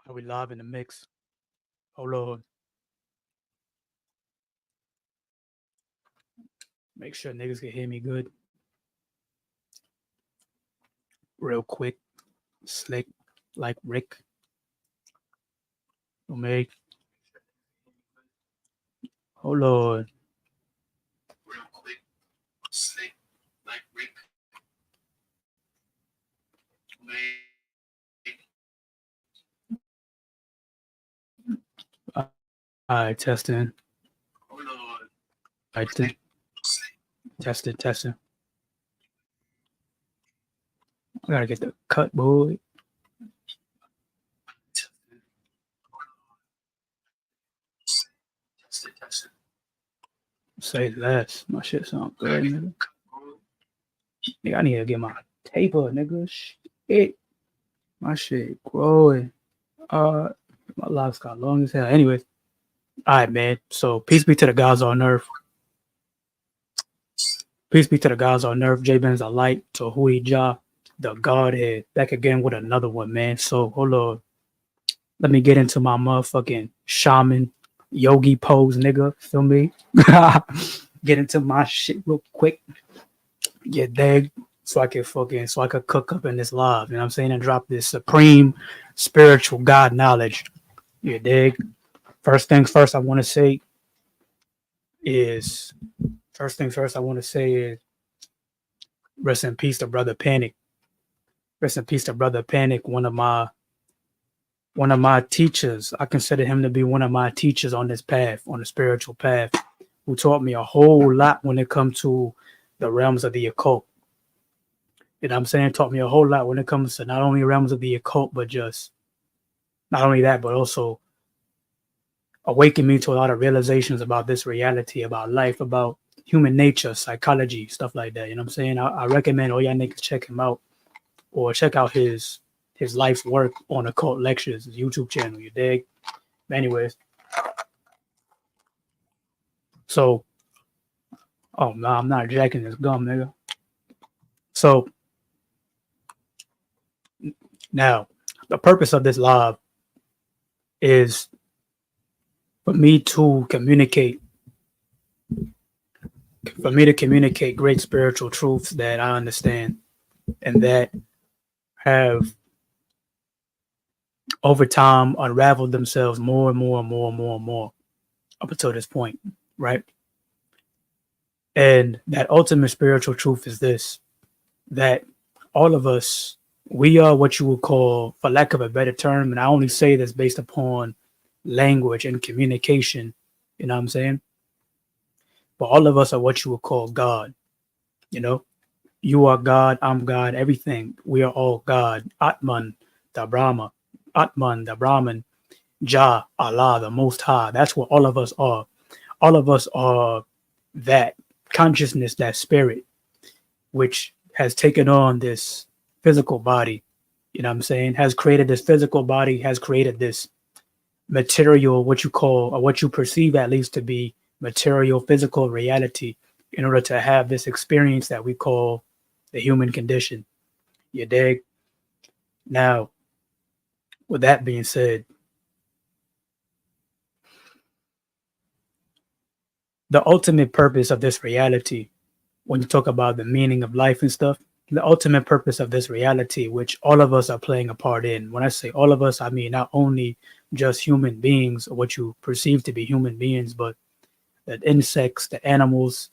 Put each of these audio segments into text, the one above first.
Are we live in the mix? Oh Lord. Make sure niggas can hear me good. Real quick. Slick. Like Rick. Make. Oh Lord. Real quick. Slick. Like Rick. Alright, testing. Oh Lord. Alright, testing. I gotta get the cut, boy. Say less. My shit sound good, nigga. Nigga, I need to get my taper, nigga. Shit. My shit growing. My lives got long as hell. Anyways. Alright, man. So peace be to the gods on earth. Peace be to the gods on earth. J-Ben's a light to Hui Ja, the Godhead. Back again with another one, man. So hold on. Let me get into my motherfucking shaman yogi pose, nigga. Feel me? Get into my shit real quick. Get there so I could cook up in this live. You know what I'm saying? And drop this supreme spiritual God knowledge. You dig? First things first, I want to say is rest in peace to Brother Panic. Rest in peace to Brother Panic, one of my teachers. I consider him to be one of my teachers on this path, on the spiritual path, who taught me a whole lot when it comes to the realms of the occult. You know what I'm saying? Taught me a whole lot when it comes to not only realms of the occult, but just not only that, but also awakened me to a lot of realizations about this reality, about life, about human nature, psychology, stuff like that. You know what I'm saying? I recommend all y'all niggas check him out or check out his life's work on Occult Lectures, his YouTube channel, you dig? But anyways. So, oh no, I'm not jacking this gum, nigga. So now the purpose of this live is for me to communicate great spiritual truths that I understand and that have over time unraveled themselves more and more up until this point, right? And that ultimate spiritual truth is this, that all of us, we are what you would call, for lack of a better term, and I only say this based upon language and communication, you know what I'm saying? But all of us are what you would call God, you know? You are God, I'm God, everything. We are all God. Atman, the Brahma. Atman, the Brahman. Jah, Allah, the Most High. That's what all of us are. All of us are that consciousness, that spirit, which has taken on this physical body, you know what I'm saying, has created this physical body, has created this material, what you call, or what you perceive at least to be material, physical reality, in order to have this experience that we call the human condition. You dig? Now, with that being said, the ultimate purpose of this reality, when you talk about the meaning of life and stuff, the ultimate purpose of this reality, which all of us are playing a part in. When I say all of us, I mean not only just human beings or what you perceive to be human beings, but the insects, the animals,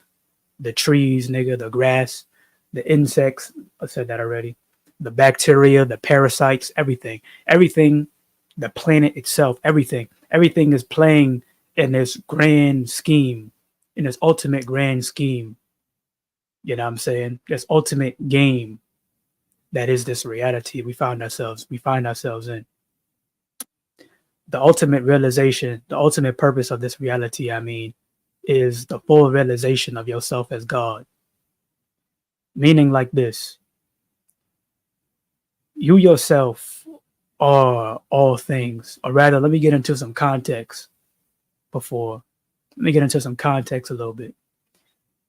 the trees, nigga, the grass, the insects. I said that already. The bacteria, the parasites, everything, the planet itself, everything is playing in this grand scheme, in this ultimate grand scheme. You know what I'm saying? This ultimate game that is this reality we find ourselves in. The ultimate realization, the ultimate purpose of this reality, I mean, is the full realization of yourself as God. Meaning like this, you yourself are all things, or rather, let me get into some context before. Let me get into some context a little bit.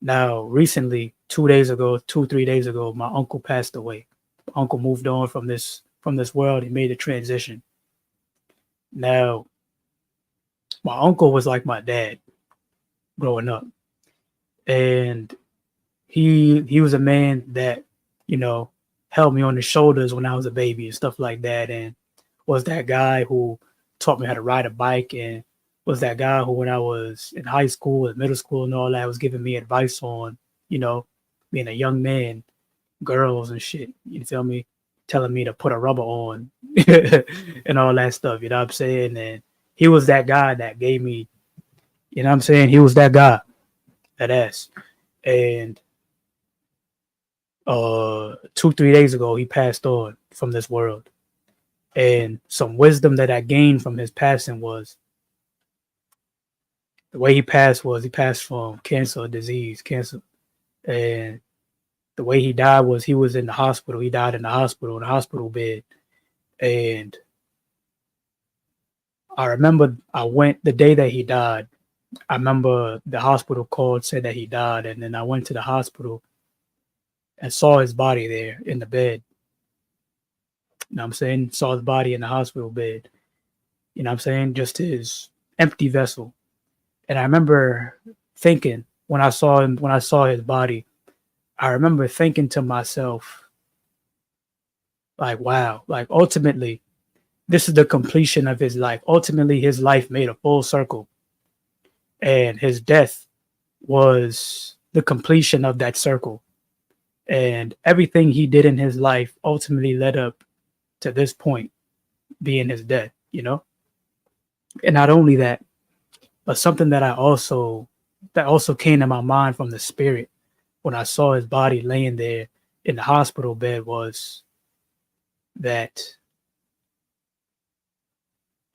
Now, recently, 3 days ago, my uncle passed away. My uncle moved on from this world. He made a transition. Now, my uncle was like my dad growing up, and he was a man that, you know, held me on his shoulders when I was a baby and stuff like that, and was that guy who taught me how to ride a bike, and was that guy who, when I was in high school and middle school and all that, was giving me advice on, you know, being a young man, girls and shit. You feel me? Telling me to put a rubber on and all that stuff. You know what I'm saying? And he was that guy that gave me, you know what I'm saying? He was that guy, that ass. And 2-3 days ago, he passed on from this world. And some wisdom that I gained from his passing was the way he passed from cancer disease, cancer. And the way he died was he was in the hospital. He died in the hospital bed. And I remember I went the day that he died. I remember the hospital called, said that he died. And then I went to the hospital and saw his body there in the bed. You know what I'm saying? Saw his body in the hospital bed. You know what I'm saying? Just his empty vessel. And I remember thinking when I saw him, when I saw his body, I remember thinking to myself, like, wow, like ultimately, this is the completion of his life. Ultimately, his life made a full circle. And his death was the completion of that circle. And everything he did in his life ultimately led up to this point being his death, you know? And not only that, but something that also came to my mind from the spirit when I saw his body laying there in the hospital bed was that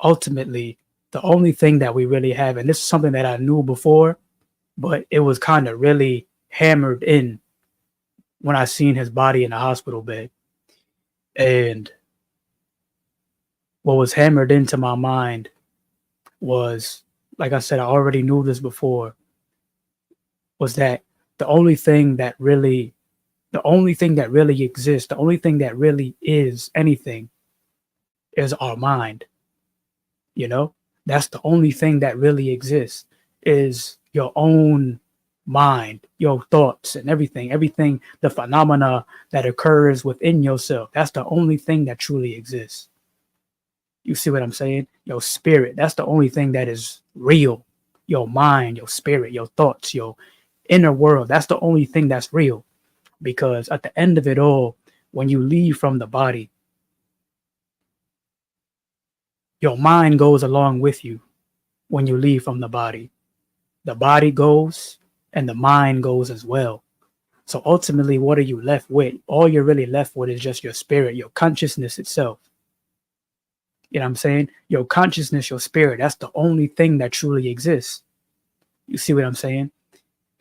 ultimately the only thing that we really have, and this is something that I knew before, but it was kind of really hammered in when I seen his body in the hospital bed. And what was hammered into my mind was, like I said, I already knew this before, was that the only thing that really, the only thing that really exists, the only thing that really is anything is our mind. You know, that's the only thing that really exists is your own mind, your thoughts and everything, the phenomena that occurs within yourself. That's the only thing that truly exists. You see what I'm saying? Your spirit, that's the only thing that is real. Your mind, your spirit, your thoughts, your inner world, that's the only thing that's real. Because at the end of it all, when you leave from the body, your mind goes along with you when you leave from the body. The body goes and the mind goes as well. So ultimately, what are you left with? All you're really left with is just your spirit, your consciousness itself. You know what I'm saying? Your consciousness, your spirit, that's the only thing that truly exists. You see what I'm saying?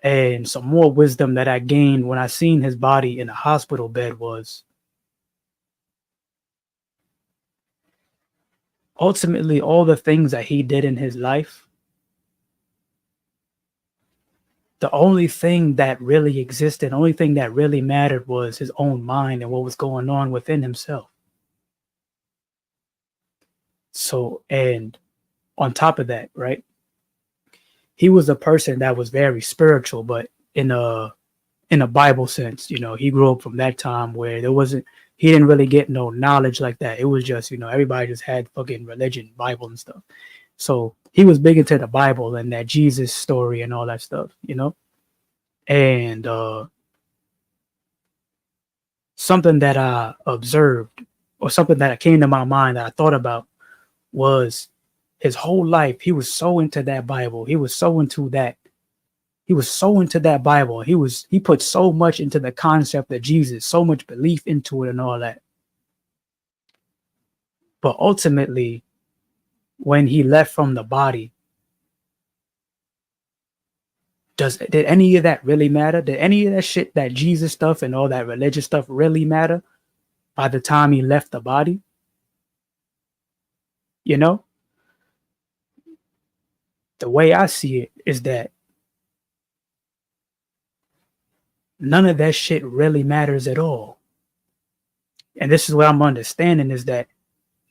And some more wisdom that I gained when I seen his body in a hospital bed was ultimately all the things that he did in his life. The only thing that really existed, the only thing that really mattered was his own mind and what was going on within himself. So, and on top of that, right, he was a person that was very spiritual, but in a Bible sense. You know, he grew up from that time where he didn't really get no knowledge like that. It was just, everybody just had fucking religion, Bible and stuff. So he was big into the Bible and that Jesus story and all that stuff. And something that I observed or something that came to my mind that I thought about was his whole life. He was so into that Bible. He was so into that. He was so into that Bible. He put so much into the concept of Jesus, so much belief into it and all that. But ultimately, when he left from the body, did any of that really matter? Did any of that shit, that Jesus stuff and all that religious stuff really matter by the time he left the body? You know? The way I see it is that none of that shit really matters at all. And this is what I'm understanding is that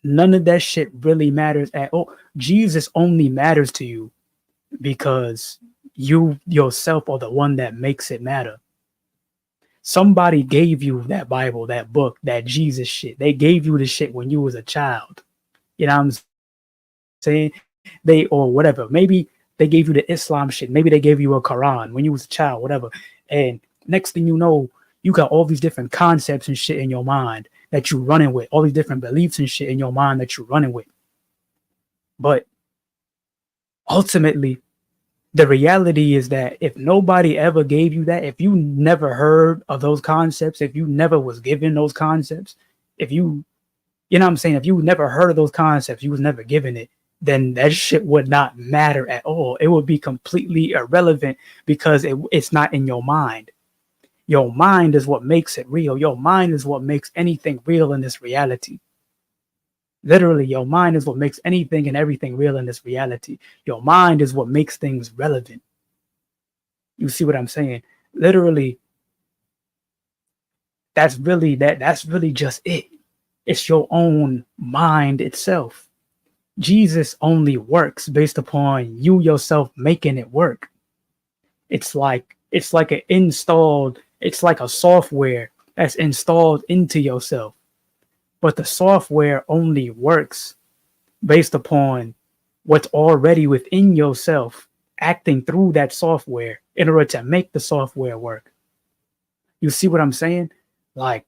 None of that shit really matters at all. Jesus only matters to you because you yourself are the one that makes it matter. Somebody gave you that Bible, that book, that Jesus shit. They gave you the shit when you was a child. You know what I'm saying? They or whatever. Maybe they gave you the Islam shit. Maybe they gave you a Quran when you was a child, whatever. And next thing you know, you got all these different concepts and shit in your mind that you're running with, all these different beliefs and shit in your mind that you're running with. But ultimately, the reality is that if nobody ever gave you that, if you never heard of those concepts, if you never was given those concepts, if you know what I'm saying, if you never heard of those concepts, you was never given it, then that shit would not matter at all. It would be completely irrelevant because it's not in your mind. Your mind is what makes it real. Your mind is what makes anything real in this reality. Literally, your mind is what makes anything and everything real in this reality. Your mind is what makes things relevant. You see what I'm saying? Literally, that's really just it. It's your own mind itself. Jesus only works based upon you yourself making it work. It's like it's like a software that's installed into yourself. But the software only works based upon what's already within yourself acting through that software in order to make the software work. You see what I'm saying? Like,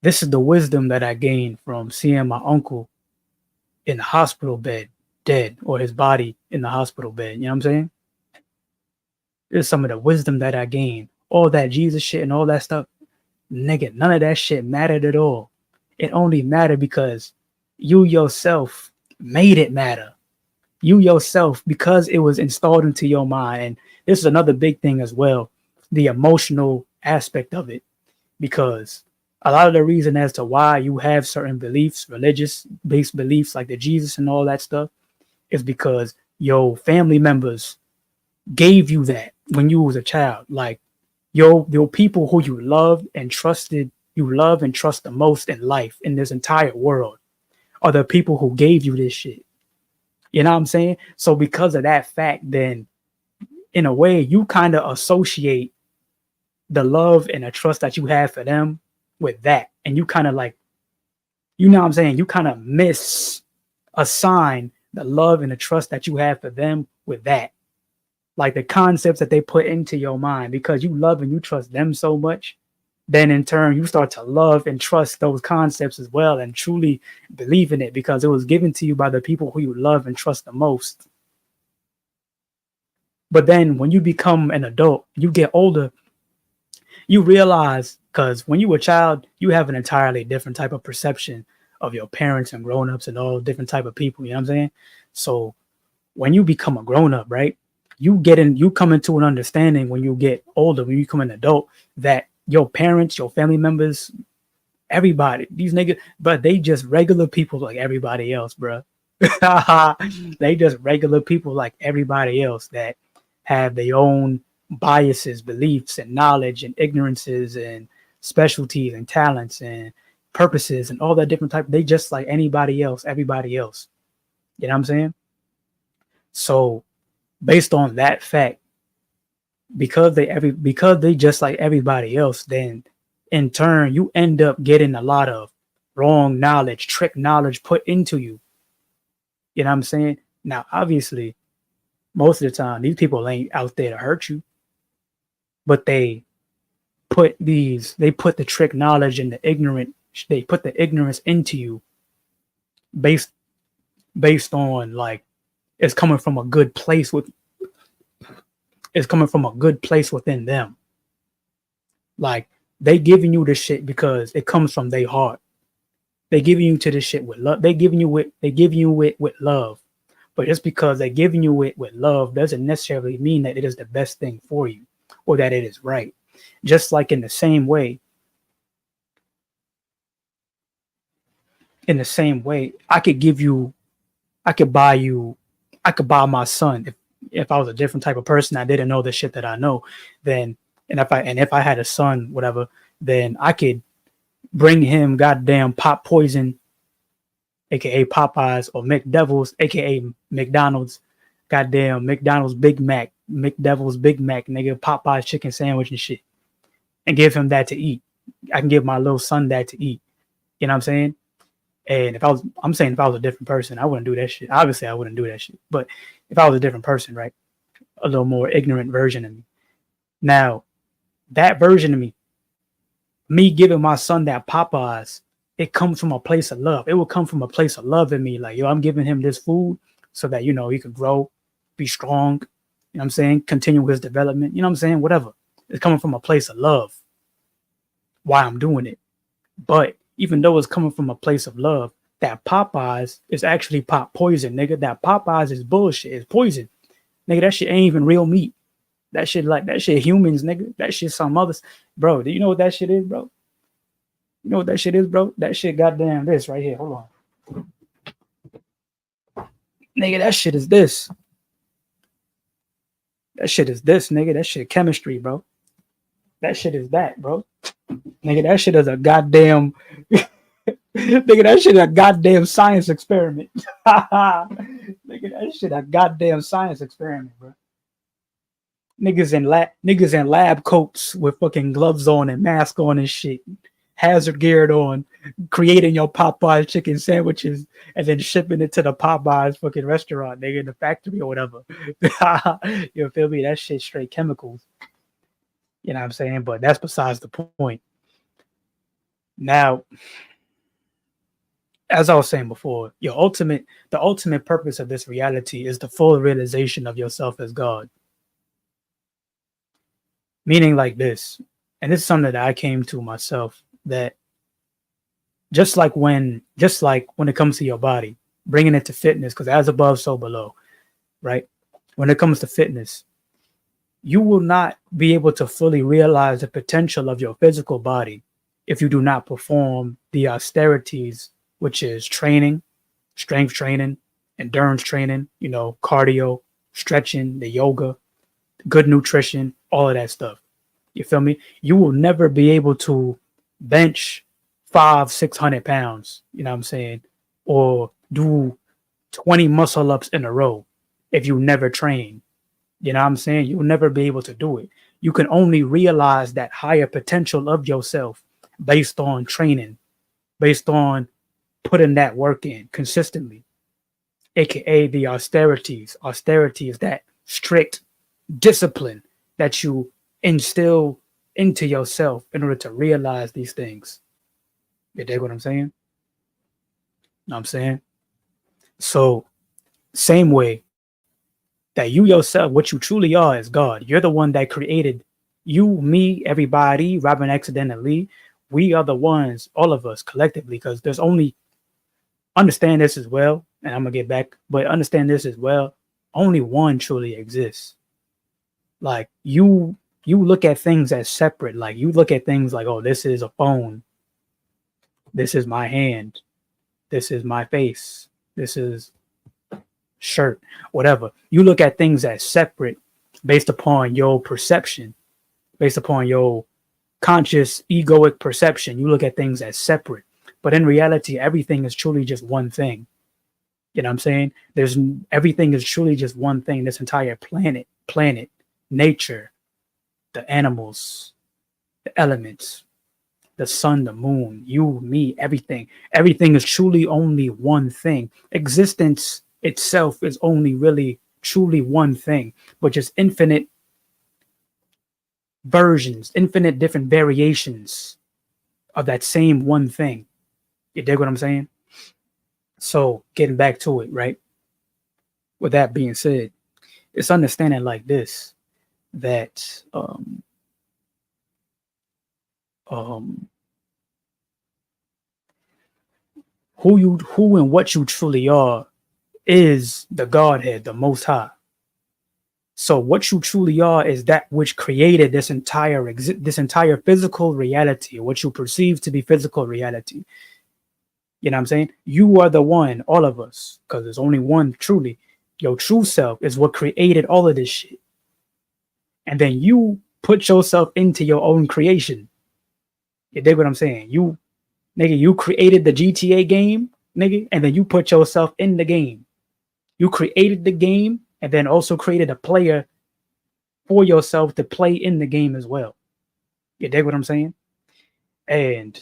this is the wisdom that I gained from seeing my uncle in the hospital bed, dead, or his body in the hospital bed. You know what I'm saying? This is some of the wisdom that I gained. All that Jesus shit and all that stuff. Nigga, none of that shit mattered at all. It only mattered because you yourself made it matter. You yourself, because it was installed into your mind. And this is another big thing as well, the emotional aspect of it. Because a lot of the reason as to why you have certain beliefs, religious-based beliefs like the Jesus and all that stuff, is because your family members gave you that when you was a child. Like, your people who you loved and trusted, you love and trust the most in life, in this entire world, are the people who gave you this shit. You know what I'm saying? So because of that fact, then in a way, you kind of associate the love and the trust that you have for them with that. And you kind of like, you know what I'm saying? You kind of misassign the love and the trust that you have for them with that. Like the concepts that they put into your mind, because you love and you trust them so much, then in turn you start to love and trust those concepts as well and truly believe in it because it was given to you by the people who you love and trust the most. But then when you become an adult, you get older, you realize, because when you were a child, you have an entirely different type of perception of your parents and grown-ups and all different type of people, you know what I'm saying? So when you become a grown-up, right, you come into an understanding when you get older, when you become an adult, that your parents, your family members, everybody, these niggas, but they just regular people like everybody else, bro. They just regular people like everybody else that have their own biases, beliefs, and knowledge, and ignorances, and specialties, and talents, and purposes, and all that different type. They just like anybody else, everybody else. You know what I'm saying? So, based on that fact, because they just like everybody else, then in turn you end up getting a lot of wrong knowledge, trick knowledge put into you. You know what I'm saying? Now, obviously, most of the time these people ain't out there to hurt you, but they put the trick knowledge and they put the ignorance into you based on like it's coming from a good place within them. Like, they giving you this shit because it comes from their heart. They giving you to this shit with love. They giving you it with love. But just because they're giving you it with love doesn't necessarily mean that it is the best thing for you or that it is right. Just like in the same way, I could buy my son if I was a different type of person, I didn't know the shit that I know, then if I had a son, whatever, then I could bring him goddamn Pop Poison, aka Popeyes, or McDevils, aka McDonald's, goddamn McDonald's Big Mac, McDevils Big Mac, nigga, Popeyes chicken sandwich and shit, and give him that to eat. I can give my little son that to eat. You know what I'm saying? And if I was a different person, I wouldn't do that shit. Obviously, I wouldn't do that shit. But if I was a different person, right, a little more ignorant version of me. Now, that version of me giving my son that Popeyes, it comes from a place of love. It will come from a place of love in me. Like, yo, I'm giving him this food so that, you know, he could grow, be strong. You know what I'm saying? Continue his development. You know what I'm saying? Whatever. It's coming from a place of love. Why I'm doing it. But even though it's coming from a place of love, that Popeyes is actually Pop Poison, nigga. That Popeyes is bullshit. It's poison. Nigga, that shit ain't even real meat. That shit humans, nigga. That shit some others. Bro, do you know what that shit is, bro? You know what that shit is, bro? That shit goddamn this right here. Hold on. Nigga, that shit is this. That shit is this, nigga. That shit chemistry, bro. That shit is that, bro. Nigga, that shit is a goddamn nigga, that shit is a goddamn science experiment. Nigga, that shit a goddamn science experiment, bro. Niggas in lab coats with fucking gloves on and mask on and shit, hazard geared on, creating your Popeyes chicken sandwiches and then shipping it to the Popeyes fucking restaurant, nigga, in the factory or whatever. You feel me? That shit straight chemicals. You know what I'm saying? But that's besides the point. Now, as I was saying before, the ultimate purpose of this reality is the full realization of yourself as God. Meaning like this, and this is something that I came to myself, that just like when it comes to your body, bringing it to fitness, because as above, so below, right? When it comes to fitness, you will not be able to fully realize the potential of your physical body if you do not perform the austerities, which is training, strength training, endurance training, you know, cardio, stretching, the yoga, good nutrition, all of that stuff. You feel me? You will never be able to bench 500-600 pounds, you know what I'm saying, or do 20 muscle ups in a row if you never train. You know what I'm saying? You'll never be able to do it. You can only realize that higher potential of yourself based on training, based on putting that work in consistently, aka the austerities. Austerity is that strict discipline that you instill into yourself in order to realize these things. You dig what I'm saying? Know what I'm saying? So, same way that you yourself, what you truly are is God. You're the one that created you, me, everybody, Robin accidentally. We are the ones, all of us collectively, because there's only, understand this as well, and I'm going to get back, but understand this as well, only one truly exists. Like you look at things as separate. Like you look at things like, oh, this is a phone. This is my hand. This is my face. This is shirt, whatever. You look at things as separate based upon your perception, based upon your conscious egoic perception. You look at things as separate, but in reality, everything is truly just one thing. You know what I'm saying? Everything is truly just one thing. This entire planet, nature, the animals, the elements, the sun, the moon, you, me, everything is truly only one thing. Existence itself is only really truly one thing, but just infinite versions, infinite different variations of that same one thing. You dig what I'm saying? So getting back to it, right? With that being said, it's understanding like this, that who and what you truly are is the Godhead, the Most High. So what you truly are is that which created this entire physical reality, what you perceive to be physical reality. You know what I'm saying? You are the one, all of us, because there's only one truly. Your true self is what created all of this shit. And then you put yourself into your own creation. You dig what I'm saying? You Nigga, you created the GTA game, nigga, and then you put yourself in the game. You created the game and then also created a player for yourself to play in the game as well. You dig what I'm saying? And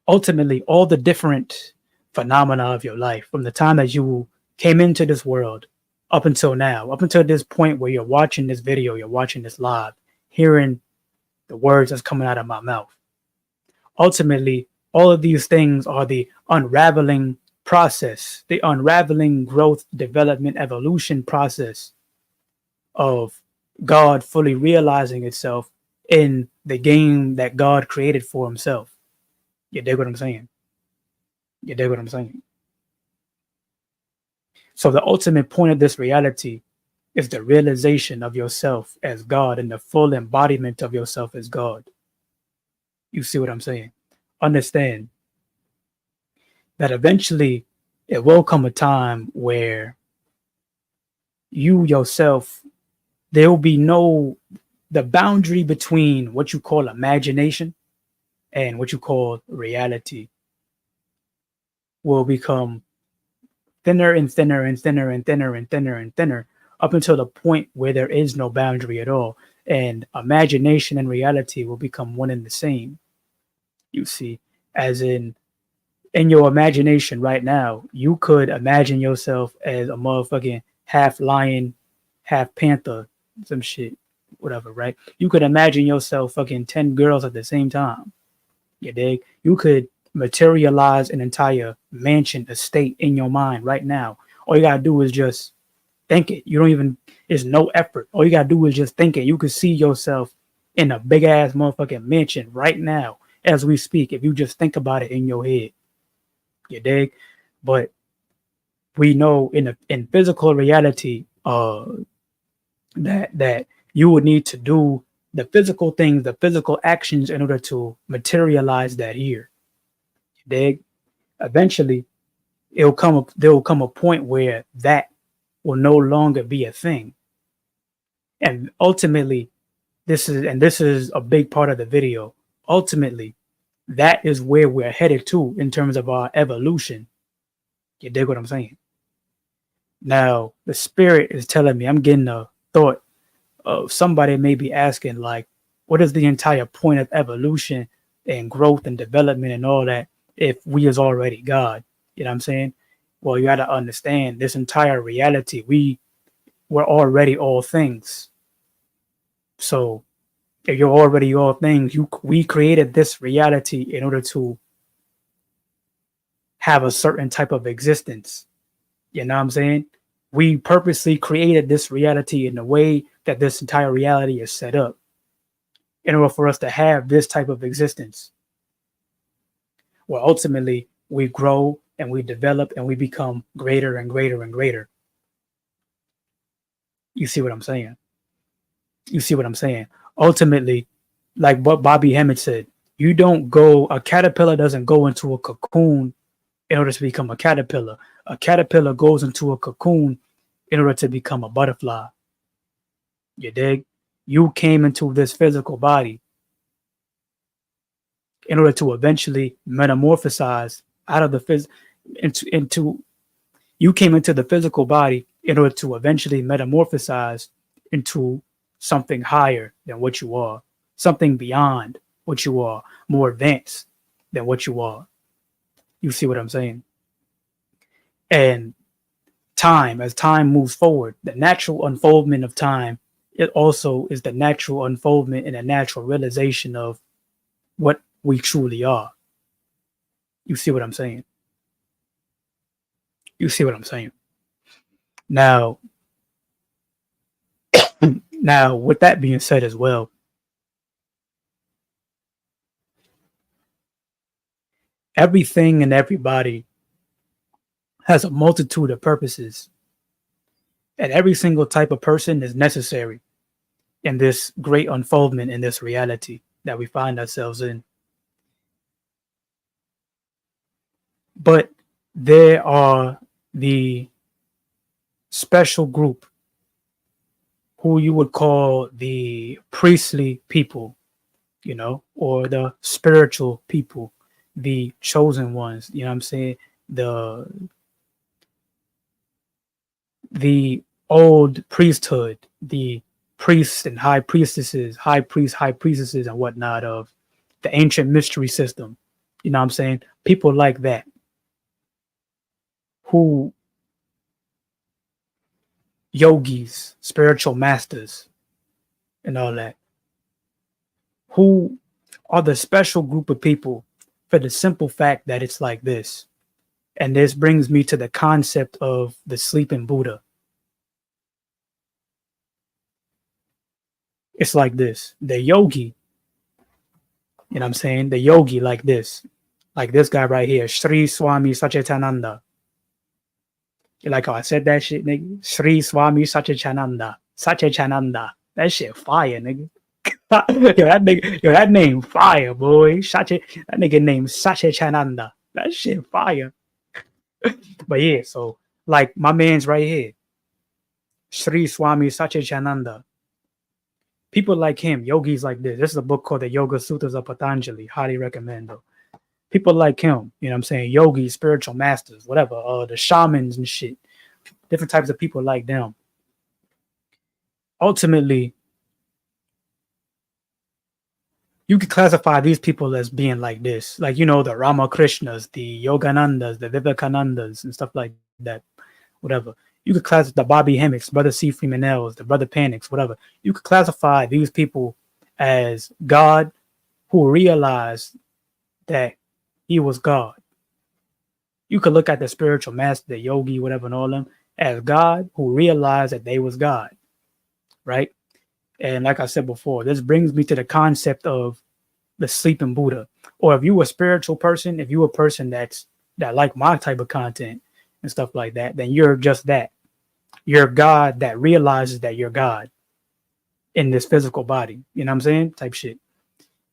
ultimately, all the different phenomena of your life from the time that you came into this world up until now, up until this point where you're watching this video, you're watching this live, hearing the words that's coming out of my mouth. Ultimately, all of these things are the unraveling process, the unraveling growth, development, evolution process of God fully realizing itself in the game that God created for himself. You dig what I'm saying? You dig what I'm saying? So the ultimate point of this reality is the realization of yourself as God and the full embodiment of yourself as God. You see what I'm saying? Understand that eventually it will come a time where you yourself, there will be the boundary between what you call imagination and what you call reality will become thinner and thinner and thinner and thinner and thinner and thinner up until the point where there is no boundary at all. And imagination and reality will become one and the same. You see, as in your imagination right now, you could imagine yourself as a motherfucking half lion, half panther, some shit, whatever, right? You could imagine yourself fucking 10 girls at the same time. You dig? You could materialize an entire mansion estate in your mind right now. All you gotta do is just think it. You don't even, it's no effort. All you gotta do is just think it. You could see yourself in a big ass motherfucking mansion right now as we speak if you just think about it in your head. You dig? But we know in physical reality that you would need to do the physical things, the physical actions in order to materialize that here. You dig? Eventually there will come a point where that will no longer be a thing. And ultimately, this is a big part of the video. Ultimately, that is where we're headed to in terms of our evolution. You dig what I'm saying? Now, the spirit is telling me, I'm getting a thought of somebody may be asking, like, what is the entire point of evolution and growth and development and all that if we is already God? You know what I'm saying? Well, you got to understand this entire reality. We're already all things. So if you're already all things, we created this reality in order to have a certain type of existence. You know what I'm saying? We purposely created this reality in the way that this entire reality is set up in order for us to have this type of existence. Well, ultimately, we grow and we develop and we become greater and greater and greater. You see what I'm saying? You see what I'm saying? Ultimately, like what Bobby Hemmett said, a caterpillar doesn't go into a cocoon in order to become a caterpillar. A caterpillar goes into a cocoon in order to become a butterfly. You dig? You came into this physical body in order to eventually metamorphosize out of the into you came into the physical body in order to eventually metamorphosize into something higher than what you are, something beyond what you are, more advanced than what you are. You see what I'm saying? And as time moves forward, the natural unfoldment of time, it also is the natural unfoldment and a natural realization of what we truly are. You see what I'm saying? You see what I'm saying? Now, with that being said as well, everything and everybody has a multitude of purposes, and every single type of person is necessary in this great unfoldment in this reality that we find ourselves in. But there are the special group who you would call the priestly people, or the spiritual people, the chosen ones, you know what I'm saying? The old priesthood, the priests and high priestesses, high priests, high priestesses, and whatnot of the ancient mystery system. You know what I'm saying? People like that who yogis, spiritual masters, and all that, who are the special group of people for the simple fact that it's like this. And this brings me to the concept of the sleeping Buddha. It's like this. The yogi, you know what I'm saying? The yogi like this guy right here, Sri Swami Satchitananda. You like how I said that shit, nigga? Sri Swami Satchitananda. Satchitananda. That shit fire, nigga. That name fire, boy. That nigga named Satchitananda. That shit fire. But yeah, so like my man's right here, Sri Swami Satchitananda. People like him, yogis like this. This is a book called the Yoga Sutras of Patanjali. Highly recommend though. People like him, you know what I'm saying? Yogis, spiritual masters, whatever, the shamans and shit. Different types of people like them. Ultimately, you could classify these people as being like this. Like, the Ramakrishnas, the Yoganandas, the Vivekanandas, and stuff like that. Whatever. You could classify the Bobby Hemmicks, Brother C. Freemanells, the Brother Panics, whatever. You could classify these people as God who realized that he was God. You could look at the spiritual master, the yogi, whatever, and all them as God who realized that they was God, right? And like I said before, this brings me to the concept of the sleeping Buddha. Or if you a spiritual person, if you a person that like my type of content and stuff like that, then you're just that. You're God that realizes that you're God in this physical body. You know what I'm saying? Type shit.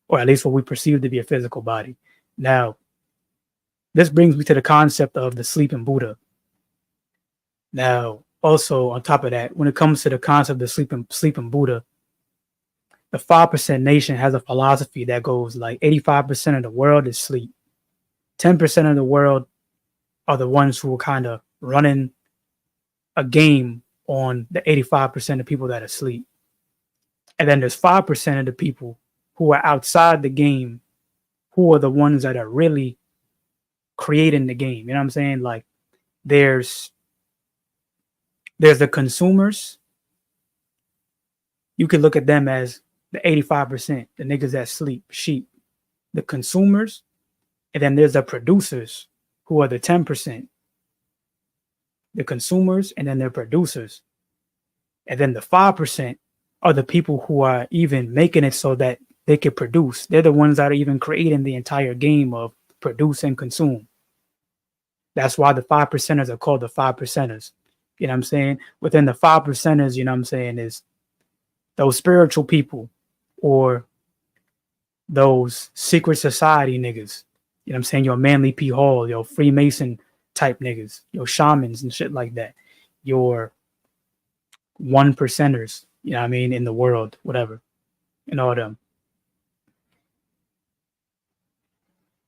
Or at least what we perceive to be a physical body. Now, this brings me to the concept of the sleeping Buddha. Now, also on top of that, when it comes to the concept of the sleeping Buddha, the 5% nation has a philosophy that goes like 85% of the world is sleep. 10% of the world are the ones who are kind of running a game on the 85% of people that are asleep. And then there's 5% of the people who are outside the game, who are the ones that are really creating the game. You know what I'm saying? Like there's the consumers. You could look at them as the 85%, the niggas that sleep, sheep, the consumers. And then there's the producers who are the 10%, the consumers, and then the producers. And then the 5% are the people who are even making it so that they can produce. They're the ones that are even creating the entire game of produce and consume. That's why the 5%ers are called the 5%ers. You know what I'm saying? Within the 5%ers, you know what I'm saying, is those spiritual people or those secret society niggas. You know what I'm saying? Your Manly P. Hall, your Freemason type niggas, your shamans and shit like that. Your 1%ers, you know what I mean, in the world, whatever, and all them.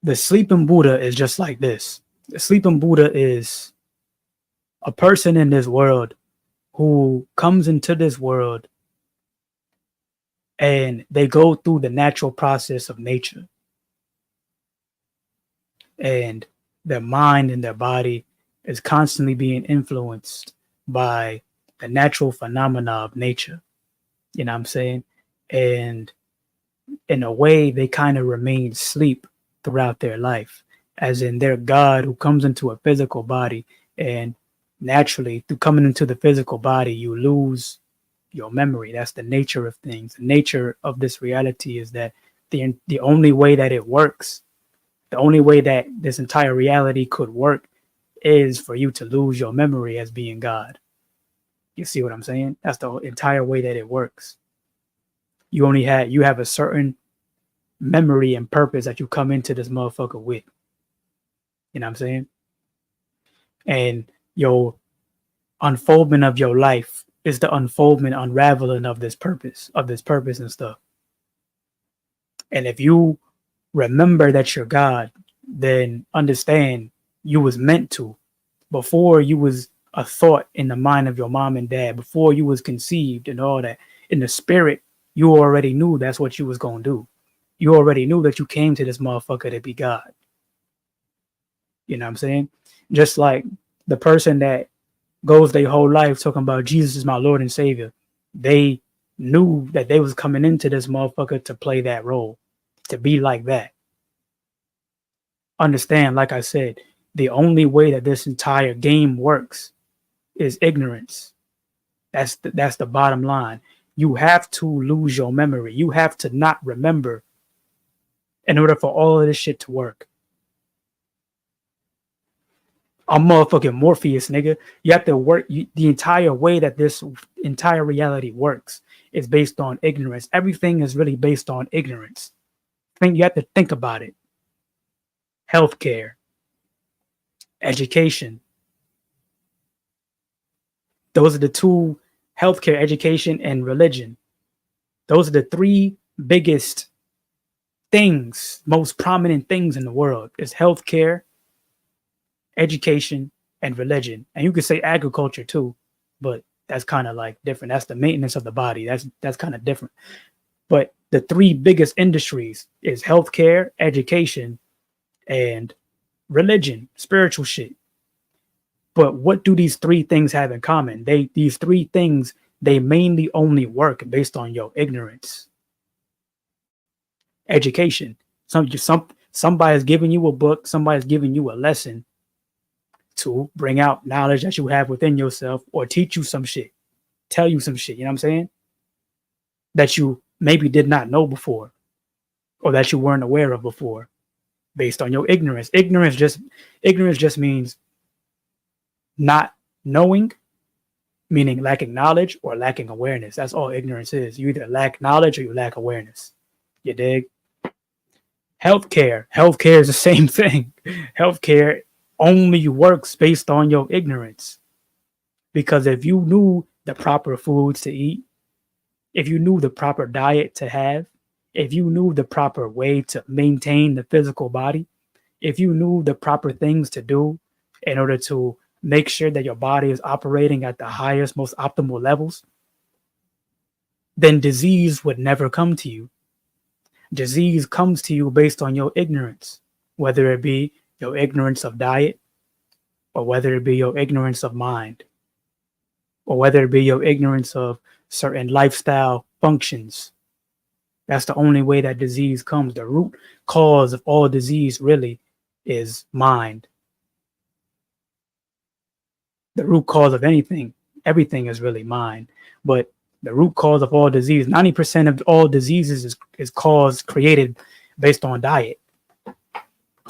The sleeping Buddha is just like this. The sleeping Buddha is a person in this world who comes into this world and they go through the natural process of nature. And their mind and their body is constantly being influenced by the natural phenomena of nature. You know what I'm saying? And in a way, they kind of remain asleep throughout their life, as in their God who comes into a physical body. And naturally, through coming into the physical body, you lose your memory. That's the nature of things. The nature of this reality is that the only way that it works, the only way that this entire reality could work is for you to lose your memory as being God. You see what I'm saying? That's the entire way that it works. You have a certain memory and purpose that you come into this motherfucker with. You know what I'm saying? And your unfoldment of your life is the unfoldment, unraveling of this purpose and stuff. And if you remember that you're God, then understand you was meant to. Before you was a thought in the mind of your mom and dad, before you was conceived and all that, in the spirit, you already knew that's what you was gonna do. You already knew that you came to this motherfucker to be God. You know what I'm saying? Just like the person that goes their whole life talking about Jesus is my Lord and Savior, they knew that they was coming into this motherfucker to play that role, to be like that. Understand, like I said, the only way that this entire game works is ignorance. That's the bottom line. You have to lose your memory. You have to not remember in order for all of this shit to work. I'm motherfucking Morpheus, nigga. You have to work. The entire way that this entire reality works is based on ignorance. Everything is really based on ignorance. You have to think about it. Healthcare, education. Those are the two: healthcare, education, and religion. Those are the three biggest things, most prominent things in the world is healthcare, education, and religion. And you could say agriculture too, but that's kind of like different. That's the maintenance of the body. That's kind of different. But the three biggest industries is healthcare, education, and religion, spiritual shit. But what do these three things have in common? These three things, they mainly only work based on your ignorance. Education. Somebody's giving you a book, somebody's giving you a lesson to bring out knowledge that you have within yourself or teach you some shit, tell you some shit, you know what I'm saying? That you maybe did not know before or that you weren't aware of before based on your ignorance. Ignorance just means not knowing, meaning lacking knowledge or lacking awareness. That's all ignorance is. You either lack knowledge or you lack awareness. You dig? Healthcare is the same thing. Healthcare only works based on your ignorance. Because if you knew the proper foods to eat, if you knew the proper diet to have, if you knew the proper way to maintain the physical body, if you knew the proper things to do in order to make sure that your body is operating at the highest, most optimal levels, then disease would never come to you. Disease comes to you based on your ignorance, whether it be your ignorance of diet, or whether it be your ignorance of mind, or whether it be your ignorance of certain lifestyle functions. That's the only way that disease comes. The root cause of all disease really is mind. The root cause of everything is really mind. But the root cause of all disease, 90% of all diseases is created based on diet.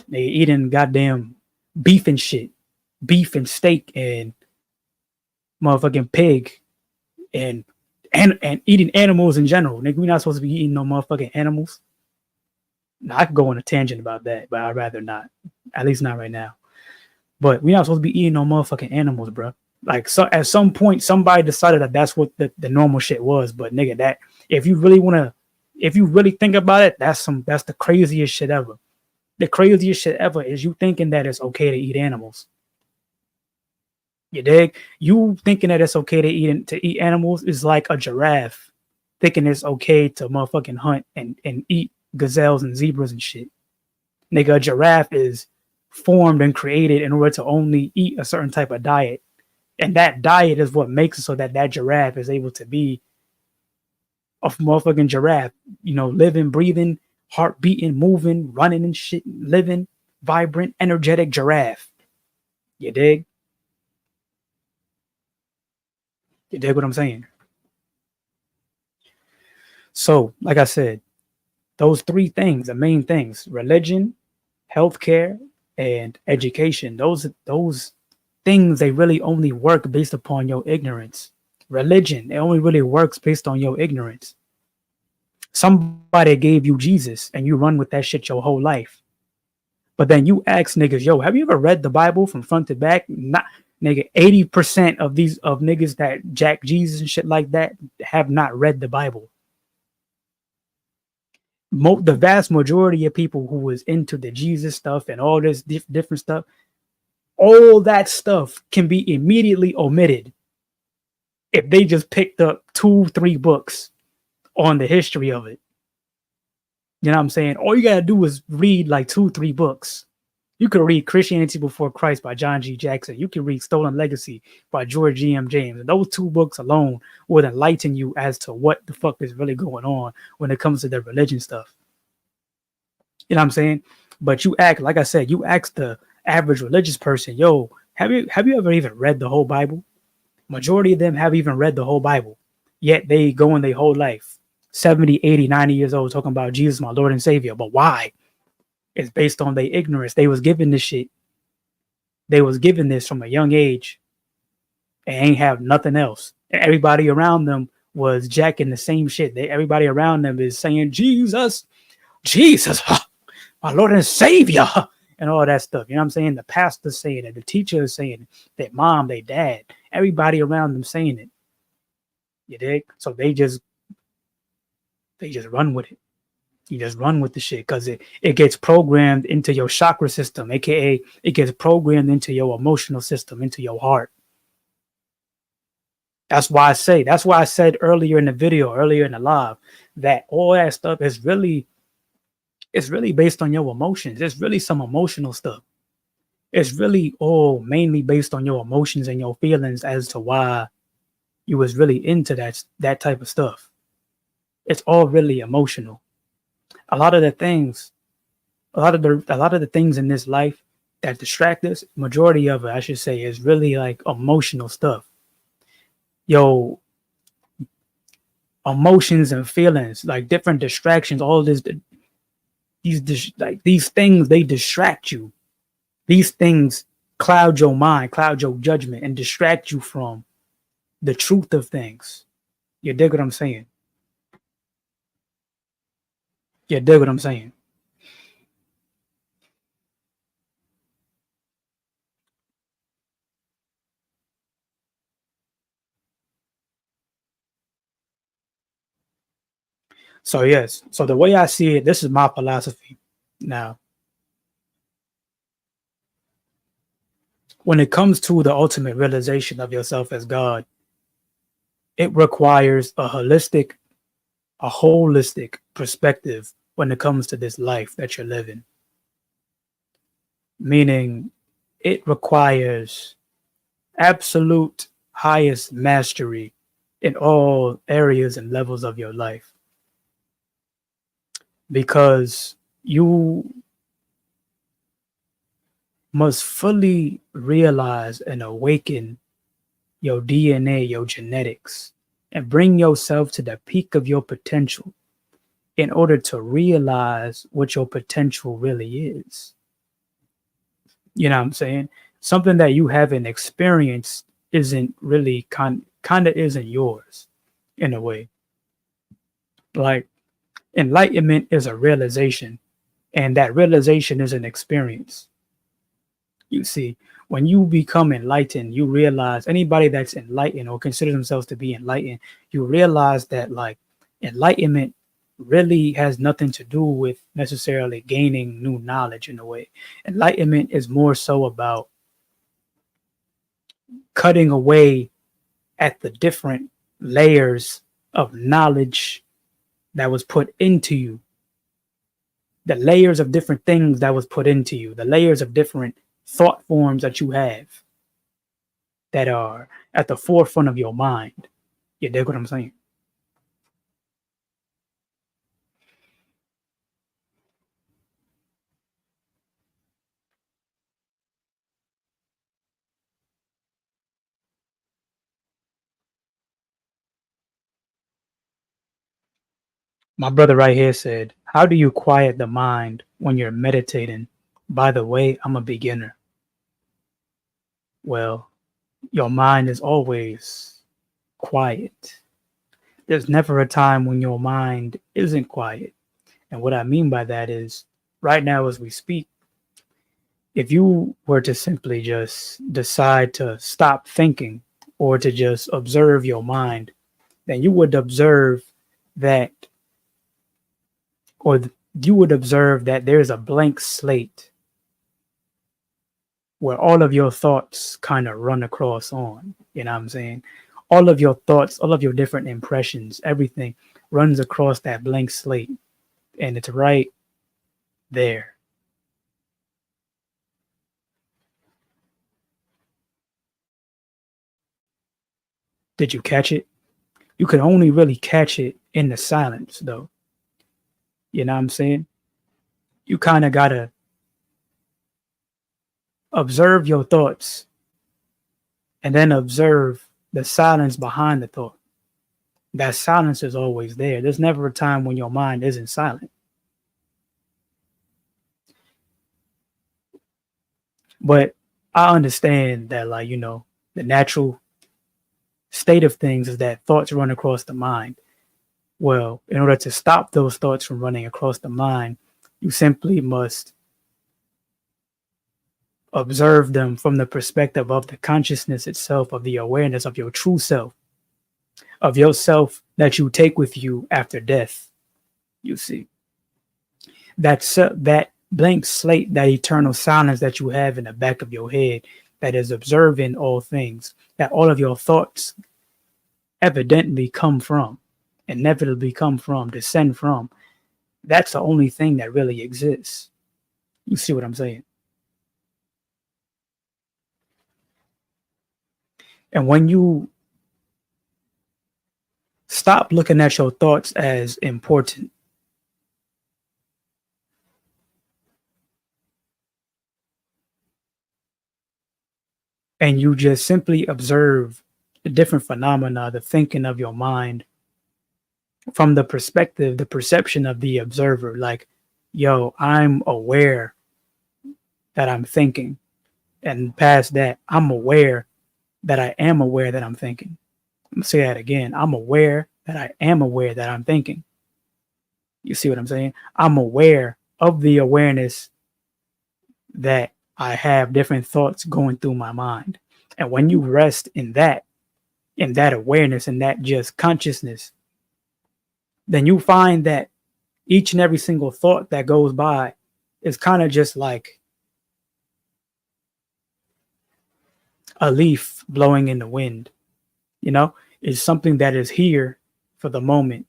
They eating goddamn beef and shit, beef and steak and motherfucking pig and eating animals in general. Nigga, we're not supposed to be eating no motherfucking animals. Now, I could go on a tangent about that, but I'd rather not. At least not right now. But we're not supposed to be eating no motherfucking animals, bro. Like, so at some point, somebody decided that that's what the normal shit was. But nigga, that if you really think about it, that's the craziest shit ever. The craziest shit ever is you thinking that it's okay to eat animals. You dig? You thinking that it's okay to eat animals is like a giraffe thinking it's okay to motherfucking hunt and eat gazelles and zebras and shit. Nigga, a giraffe is formed and created in order to only eat a certain type of diet. And that diet is what makes it so that giraffe is able to be a motherfucking giraffe, you know, living, breathing, heart beating, moving, running and shit, living, vibrant, energetic giraffe. You dig? You dig what I'm saying? So, like I said, those three things, the main things: religion, healthcare, and education. Those things, they really only work based upon your ignorance. Religion, it only really works based on your ignorance. Somebody gave you Jesus and you run with that shit your whole life. But then you ask niggas, yo, have you ever read the Bible from front to back? Not, nigga, 80% of niggas that jack Jesus and shit like that have not read the Bible. The vast majority of people who was into the Jesus stuff and all this different stuff, all that stuff can be immediately omitted if they just picked up 2-3 books on the history of it. You know what I'm saying? All you gotta do is read like 2-3 books. You could read Christianity Before Christ by John G. Jackson. You can read Stolen Legacy by George G.M. James. And those 2 books alone would enlighten you as to what the fuck is really going on when it comes to the religion stuff. You know what I'm saying? But you act, like I said, you ask the average religious person, yo, have you ever even read the whole Bible? Majority of them have even read the whole Bible. Yet they go in their whole life, 70, 80, 90 years old, talking about Jesus, my Lord and Savior. But why? It's based on their ignorance. They was given this shit. They was given this from a young age and ain't have nothing else. And everybody around them was jacking the same shit. Everybody around them is saying, Jesus, my Lord and Savior, and all that stuff. You know what I'm saying? The pastor's saying it. The teacher is saying it. Their mom, their dad, everybody around them saying it. You dig? So they just run with it. You just run with the shit because it gets programmed into your chakra system, aka it gets programmed into your emotional system, into your heart. That's why I said earlier in the video, earlier in the live, that all that stuff is really, it's really based on your emotions. It's really some emotional stuff. It's really all mainly based on your emotions and your feelings as to why you was really into that type of stuff. It's all really emotional. A lot of the things in this life that distract us, majority of it, I should say, is really like emotional stuff. Yo, emotions and feelings, like different distractions, all this, these things, they distract you. These things cloud your mind, cloud your judgment, and distract you from the truth of things. You dig what I'm saying? You dig what I'm saying? So yes, so the way I see it, this is my philosophy. Now, when it comes to the ultimate realization of yourself as God, it requires a holistic perspective when it comes to this life that you're living. Meaning, it requires absolute highest mastery in all areas and levels of your life. Because you must fully realize and awaken your DNA, your genetics, and bring yourself to the peak of your potential in order to realize what your potential really is. You know what I'm saying? Something that you haven't experienced isn't really kind of isn't yours in a way. Like enlightenment is a realization, and that realization is an experience. You see, when you become enlightened, you realize anybody that's enlightened or considers themselves to be enlightened, you realize that like enlightenment really has nothing to do with necessarily gaining new knowledge in a way. Enlightenment is more so about cutting away at the different layers of knowledge that was put into you, the layers of different things that was put into you, the layers of different thought forms that you have that are at the forefront of your mind. You dig what I'm saying? My brother right here said, how do you quiet the mind when you're meditating? By the way, I'm a beginner. Well, your mind is always quiet. There's never a time when your mind isn't quiet. And what I mean by that is right now, as we speak, if you were to simply just decide to stop thinking or to just observe your mind, then you would observe that or you would observe that there's a blank slate where all of your thoughts kind of run across on. You know what I'm saying? All of your thoughts, all of your different impressions, everything runs across that blank slate, and it's right there. Did you catch it? You could only really catch it in the silence, though. You know what I'm saying? You kind of got to observe your thoughts and then observe the silence behind the thought. That silence is always there. There's never a time when your mind isn't silent. But I understand that, like, the natural state of things is that thoughts run across the mind. Well, in order to stop those thoughts from running across the mind, you simply must observe them from the perspective of the consciousness itself, of the awareness of your true self, of yourself that you take with you after death. You see, that blank slate, that eternal silence that you have in the back of your head, that is observing all things, that all of your thoughts evidently come from, inevitably come from, descend from. That's the only thing that really exists. You see what I'm saying? And when you stop looking at your thoughts as important, and you just simply observe the different phenomena, the thinking of your mind from the perspective, the perception of the observer, like, yo, I'm aware that I'm thinking. And past that, I'm aware that I am aware that I'm thinking. I'm gonna say that again. I'm aware that I am aware that I'm thinking. You see what I'm saying? I'm aware of the awareness that I have different thoughts going through my mind. And when you rest in that awareness, in that just consciousness, then you find that each and every single thought that goes by is kind of just like a leaf blowing in the wind, you know, is something that is here for the moment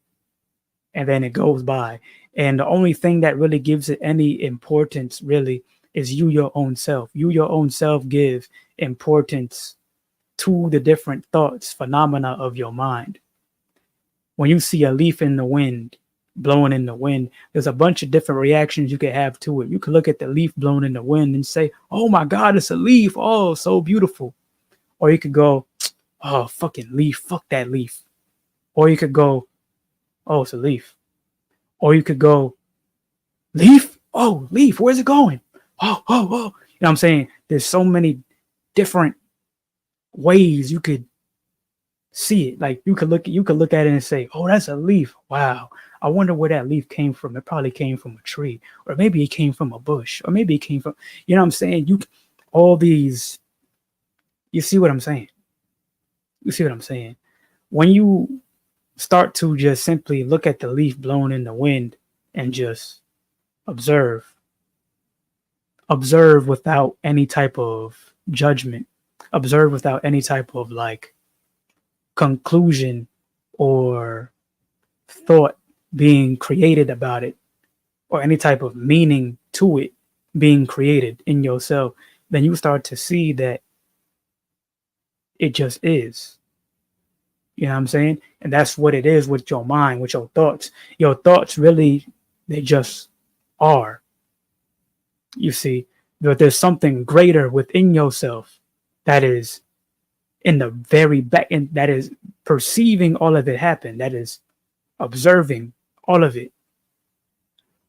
and then it goes by. And the only thing that really gives it any importance really is you, your own self. You, your own self, give importance to the different thoughts, phenomena of your mind. When you see a leaf in the wind, blowing in the wind, there's a bunch of different reactions you could have to it. You could look at the leaf blowing in the wind and say, oh my God, it's a leaf. Oh, so beautiful. Or you could go, oh, fucking leaf. Fuck that leaf. Or you could go, oh, it's a leaf. Or you could go, leaf? Oh, leaf. Where's it going? Oh, oh, oh. You know what I'm saying? There's so many different ways you could see it. Like you could look at it and say, "Oh, that's a leaf. Wow. I wonder where that leaf came from. It probably came from a tree, or maybe it came from a bush, or maybe it came from, you know what I'm saying? All these, you see what I'm saying? You see what I'm saying? When you start to just simply look at the leaf blowing in the wind and just observe, observe without any type of judgment, observe without any type of like conclusion or thought being created about it or any type of meaning to it being created in yourself, then you start to see that it just is. You know what I'm saying? And that's what it is with your mind, with your thoughts. Your thoughts really, they just are. You see, but there's something greater within yourself that is in the very back, and that is perceiving all of it happen, that is observing all of it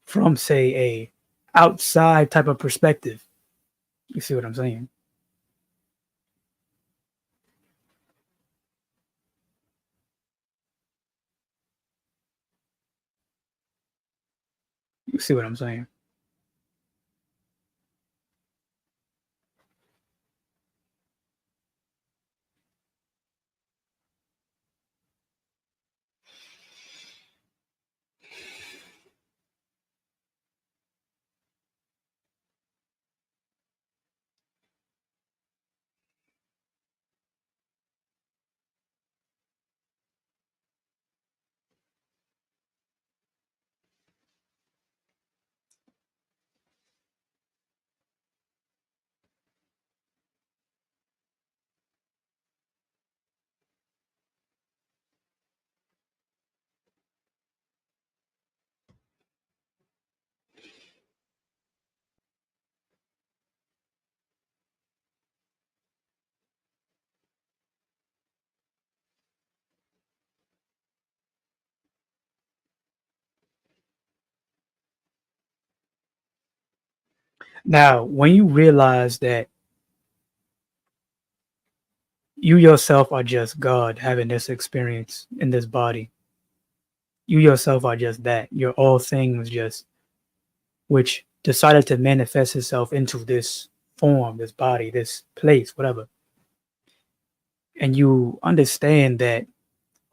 from, say, a outside type of perspective. You see what I'm saying? You see what I'm saying? Now, when you realize that you yourself are just God having this experience in this body, you yourself are just that. You're all things just which decided to manifest itself into this form, this body, this place, whatever. And you understand that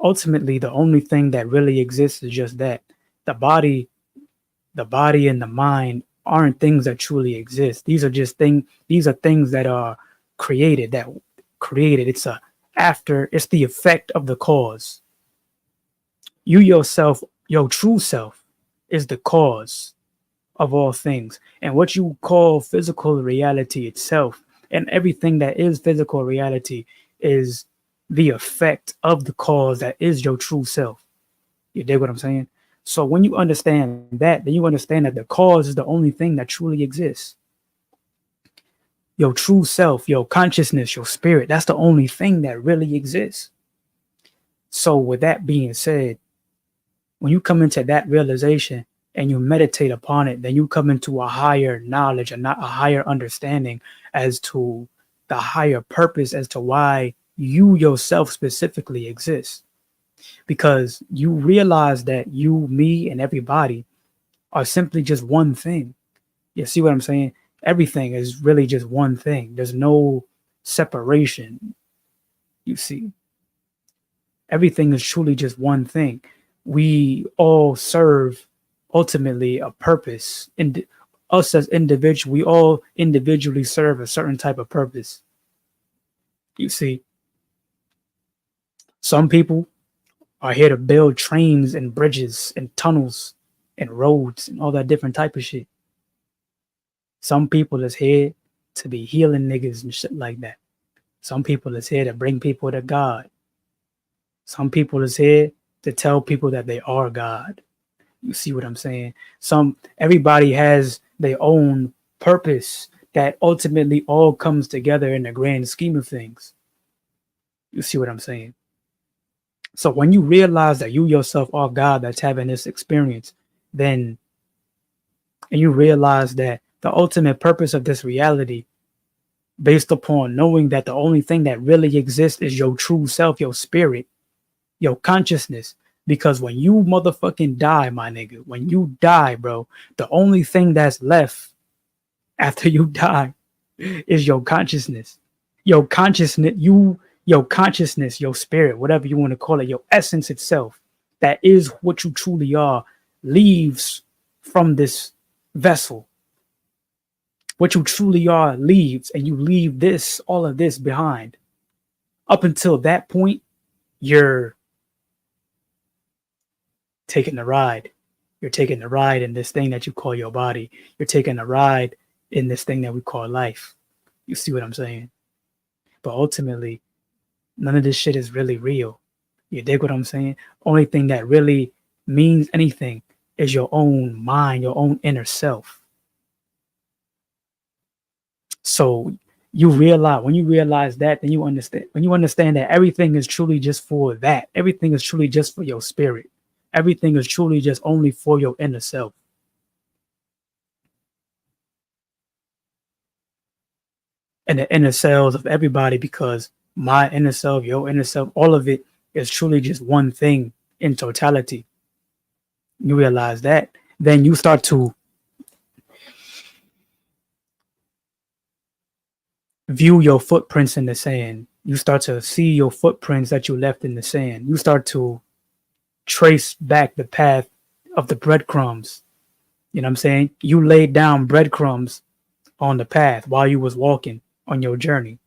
ultimately the only thing that really exists is just that. The body, the body and the mind aren't things that truly exist. These are things that are created. It's the effect of the cause. You yourself, your true self, is the cause of all things. And what you call physical reality itself and everything that is physical reality is the effect of the cause that is your true self. You dig what I'm saying? So when you understand that, then you understand that the cause is the only thing that truly exists. Your true self, your consciousness, your spirit, that's the only thing that really exists. So with that being said, when you come into that realization and you meditate upon it, then you come into a higher knowledge and not a higher understanding as to the higher purpose as to why you yourself specifically exist. Because you realize that you, me, and everybody are simply just one thing. You see what I'm saying? Everything is really just one thing. There's no separation. You see, everything is truly just one thing. We all serve ultimately a purpose. And us as individuals, we all individually serve a certain type of purpose. You see, some people are here to build trains and bridges and tunnels and roads and all that different type of shit. Some people is here to be healing niggas and shit like that. Some people is here to bring people to God. Some people is here to tell people that they are God. You see what I'm saying? Everybody has their own purpose that ultimately all comes together in the grand scheme of things. You see what I'm saying? So when you realize that you yourself are God that's having this experience, then and you realize that the ultimate purpose of this reality, based upon knowing that the only thing that really exists is your true self, your spirit, your consciousness. Because when you motherfucking die, my nigga, when you die, bro, the only thing that's left after you die is your consciousness. Your consciousness, your consciousness, your spirit, whatever you want to call it, your essence itself, that is what you truly are, leaves from this vessel. What you truly are leaves, and you leave all of this behind. Up until that point, you're taking the ride. You're taking the ride in this thing that you call your body. You're taking a ride in this thing that we call life. You see what I'm saying? But ultimately, none of this shit is really real. You dig what I'm saying? Only thing that really means anything is your own mind, your own inner self. So when you realize that, then you understand. When you understand that everything is truly just for that, everything is truly just for your spirit. Everything is truly just only for your inner self. And the inner selves of everybody, because my inner self, your inner self, all of it is truly just one thing in totality. You realize that, then you start to view your footprints in the sand. You start to see your footprints that you left in the sand. You start to trace back the path of the breadcrumbs. You know what I'm saying? You laid down breadcrumbs on the path while you was walking on your journey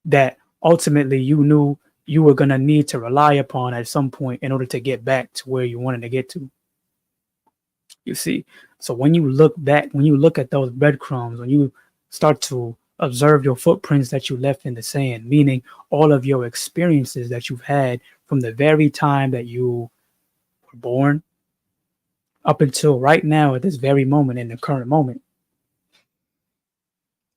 that ultimately you knew you were going to need to rely upon at some point in order to get back to where you wanted to get to. You see? So when you look back, when you look at those breadcrumbs, when you start to observe your footprints that you left in the sand, meaning all of your experiences that you've had from the very time that you were born up until right now at this very moment, in the current moment,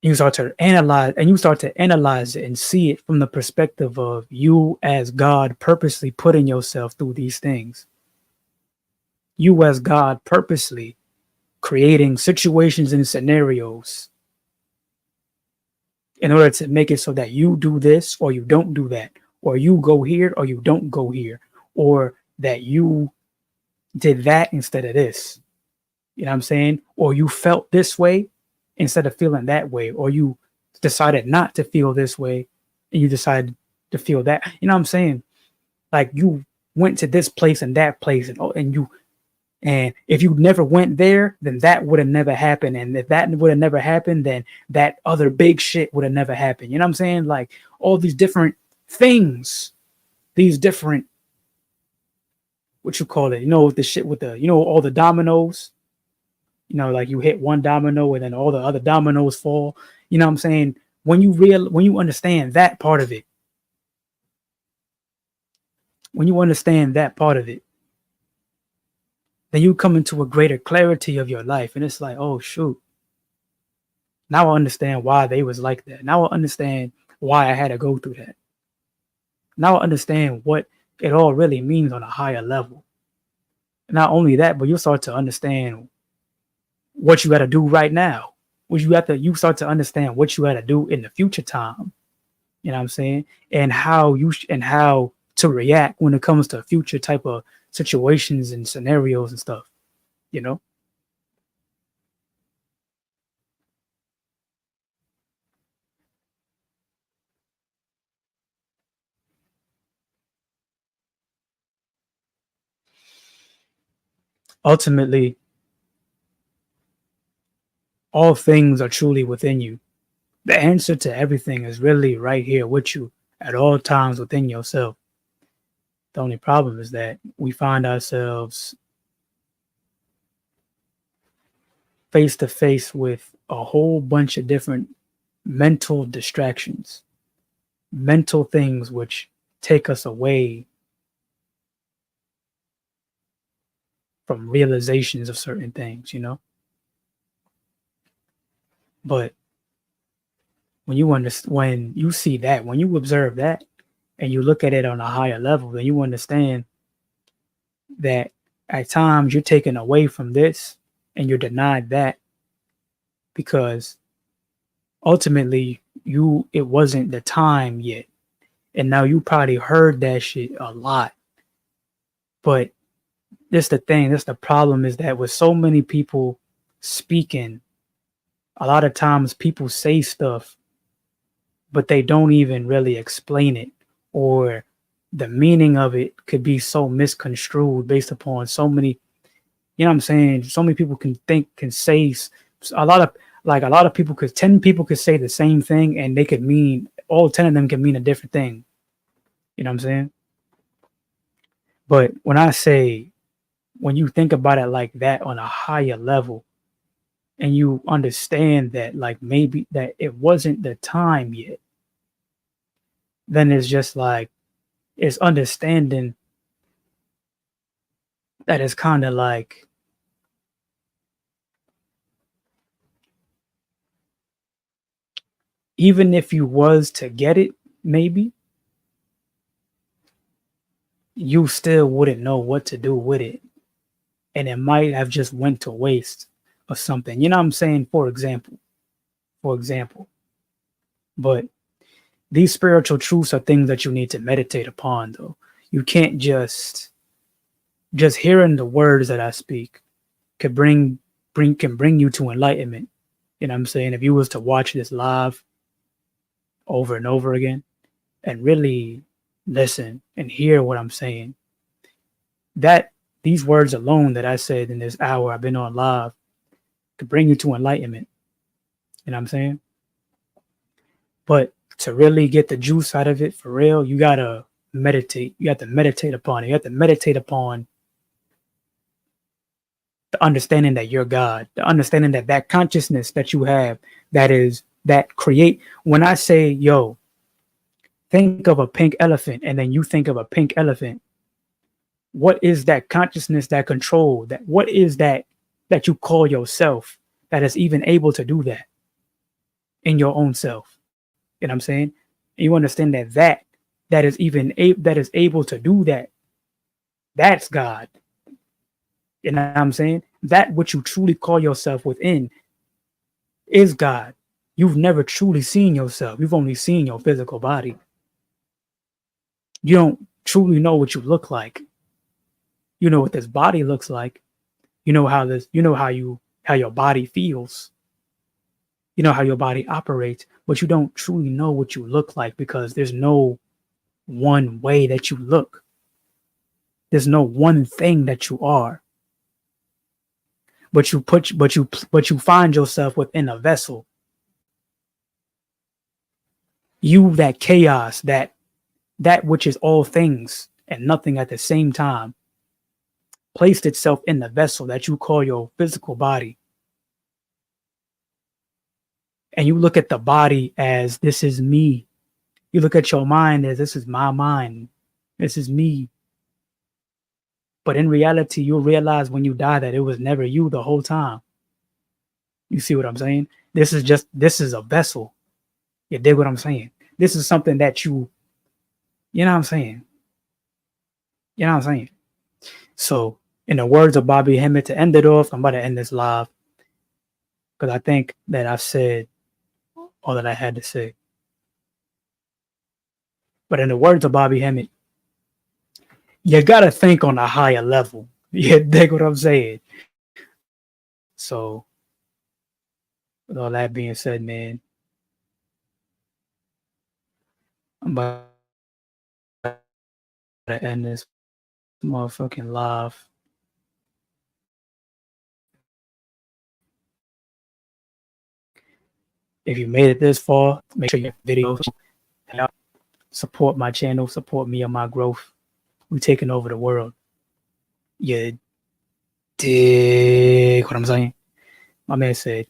you start to analyze it and see it from the perspective of you as God purposely putting yourself through these things. You as God purposely creating situations and scenarios in order to make it so that you do this or you don't do that, or you go here or you don't go here, or that you did that instead of this. You know what I'm saying? Or you felt this way instead of feeling that way, or you decided not to feel this way and you decided to feel that. You know what I'm saying? Like you went to this place and that place, and if you never went there, then that would have never happened. And if that would have never happened, then that other big shit would have never happened. You know what I'm saying? Like all these different things, these different, what you call it, the shit with the, all the dominoes, like you hit one domino and then all the other dominoes fall. You know what I'm saying? When you understand that part of it, then you come into a greater clarity of your life. And it's like, oh shoot, now I understand why they was like that. Now I understand why I had to go through that. Now I understand what it all really means on a higher level. Not only that, but you start to understand what you got to do right now. You start to understand what you got to do in the future time. You know what I'm saying? And how to react when it comes to future type of situations and scenarios and stuff. Ultimately, all things are truly within you. The answer to everything is really right here with you at all times within yourself. The only problem is that we find ourselves face to face with a whole bunch of different mental distractions, mental things which take us away from realizations of certain things, But when you see that, when you observe that, and you look at it on a higher level, then you understand that at times you're taken away from this and you're denied that because ultimately it wasn't the time yet. And now you probably heard that shit a lot. But that's the problem, is that with so many people speaking, a lot of times people say stuff, but they don't even really explain it, or the meaning of it could be so misconstrued based upon so many, you know what I'm saying? So many people can say a lot of people 10 people could say the same thing and they could mean, all 10 of them can mean a different thing. You know what I'm saying? But when you think about it like that on a higher level, and you understand that like maybe that it wasn't the time yet, then it's just like, it's understanding that it's kind of like, even if you was to get it, maybe you still wouldn't know what to do with it, and it might have just went to waste or something. You know what I'm saying? For example. But these spiritual truths are things that you need to meditate upon, though. You can't just hearing the words that I speak can bring you to enlightenment. You know what I'm saying? If you was to watch this live over and over again and really listen and hear what I'm saying, that these words alone that I said in this hour I've been on live could bring you to enlightenment. You know what I'm saying? But to really get the juice out of it for real, you gotta meditate. You have to meditate upon it. You have to meditate upon the understanding that you're God, the understanding that consciousness that you have, that create. When I say, yo, think of a pink elephant, and then you think of a pink elephant, what is that consciousness, that control, what is that you call yourself, that is even able to do that in your own self? You know what I'm saying? And you understand that is able to do that. That's God. You know what I'm saying? that which you truly call yourself within is God. You've never truly seen yourself. You've only seen your physical body. You don't truly know what you look like. You know what this body looks like. You know how your body feels. You know how your body operates, but you don't truly know what you look like because there's no one way that you look. There's no one thing that you are. But you find yourself within a vessel. You, that chaos, that which is all things and nothing at the same time, placed itself in the vessel that you call your physical body. And you look at the body as this is me. You look at your mind as this is my mind. This is me. But in reality, you'll realize when you die that it was never you the whole time. You see what I'm saying? This is a vessel. You dig what I'm saying? This is something that you know what I'm saying? You know what I'm saying? So, in the words of Bobby Hemmett, to end it off, I'm about to end this live because I think that I've said all that I had to say. But in the words of Bobby Hemmett, you gotta think on a higher level. You dig what I'm saying? So, with all that being said, man, I'm about to end this motherfucking live. If you made it this far, make sure you have videos. Support my channel, support me on my growth. We're taking over the world. You dig what I'm saying? My man said,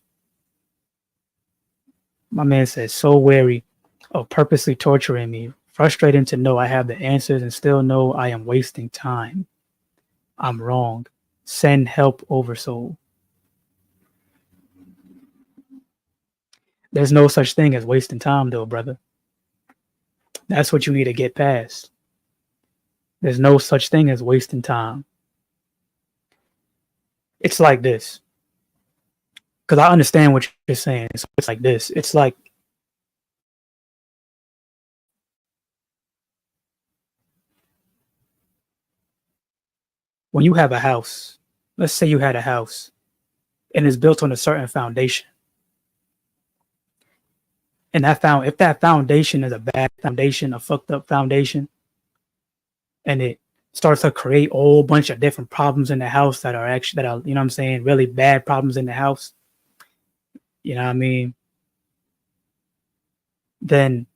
so wary of purposely torturing me, frustrating to know I have the answers and still know I am wasting time. I'm wrong. Send help, Oversoul. There's no such thing as wasting time, though, brother. That's what you need to get past. There's no such thing as wasting time. It's like this. Because I understand what you're saying. It's like this. It's like when you have a house, let's say you had a house and it's built on a certain foundation. And if that foundation is a bad foundation, a fucked up foundation, and it starts to create a whole bunch of different problems in the house that are, you know what I'm saying, really bad problems in the house, you know what I mean? Then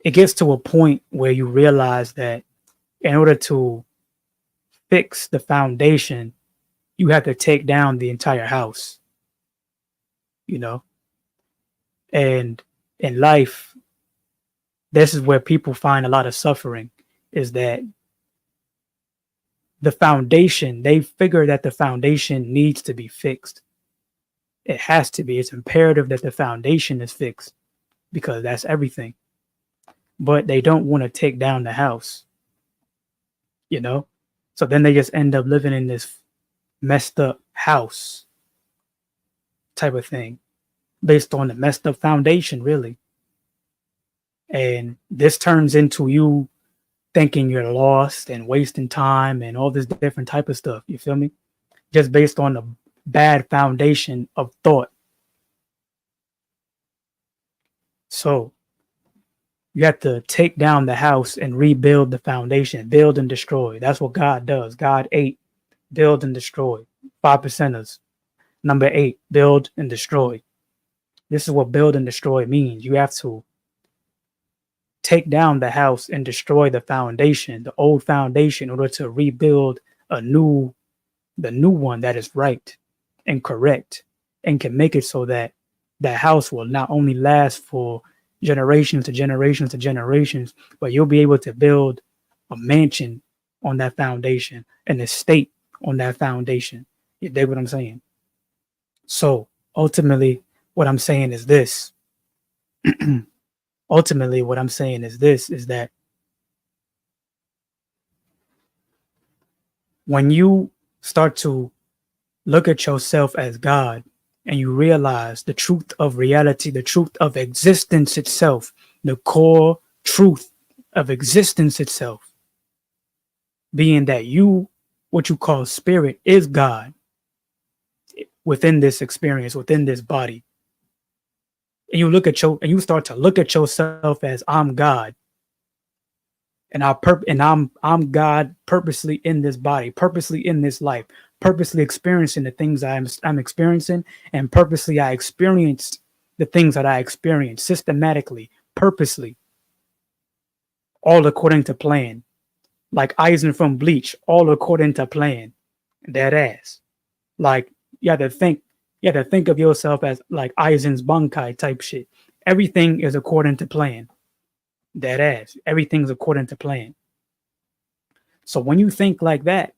it gets to a point where you realize that in order to fix the foundation, you have to take down the entire house, you know? And in life, this is where people find a lot of suffering, is that the foundation, they figure that the foundation needs to be fixed. It has to be. It's imperative that the foundation is fixed because that's everything. But they don't want to take down the house, you know? So then they just end up living in this messed up house type of thing based on the messed up foundation, really. And this turns into you thinking you're lost and wasting time and all this different type of stuff. You feel me? Just based on the bad foundation of thought. So you have to take down the house and rebuild the foundation, build and destroy. That's what God does. God 8, build and destroy. 5%ers. Number 8, build and destroy. This is what build and destroy means. You have to take down the house and destroy the foundation, the old foundation, in order to rebuild the new one that is right and correct and can make it so that that house will not only last for generations to generations to generations, but you'll be able to build a mansion on that foundation, an estate on that foundation. You dig what I'm saying? So ultimately, what I'm saying is this. Is that when you start to look at yourself as God, and you realize the truth of reality, the truth of existence itself, the core truth of existence itself, being that you, what you call spirit, is God within this experience, within this body. And you start to look at yourself as I'm God, and I'm God purposely in this body, purposely in this life, purposely experiencing the things I'm experiencing, and purposely I experienced the things that I experienced systematically, purposely, all according to plan. Like Eisen from Bleach, all according to plan. That ass. Like you have to think, of yourself as like Aizen's Bankai type shit. Everything is according to plan. That ass. Everything's according to plan. So when you think like that,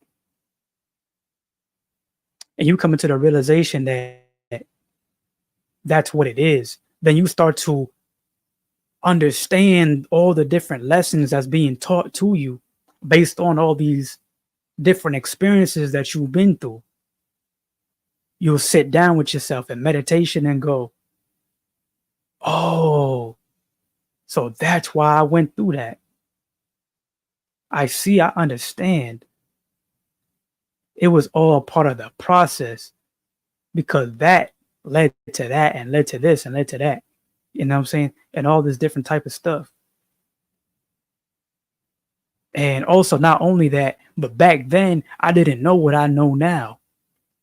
and you come into the realization that that's what it is, then you start to understand all the different lessons that's being taught to you based on all these different experiences that you've been through. You'll sit down with yourself in meditation and go, oh, so that's why I went through that. I see, I understand. It was all part of the process, because that led to that and led to this and led to that. You know what I'm saying? And all this different type of stuff. And also, not only that, but back then I didn't know what I know now.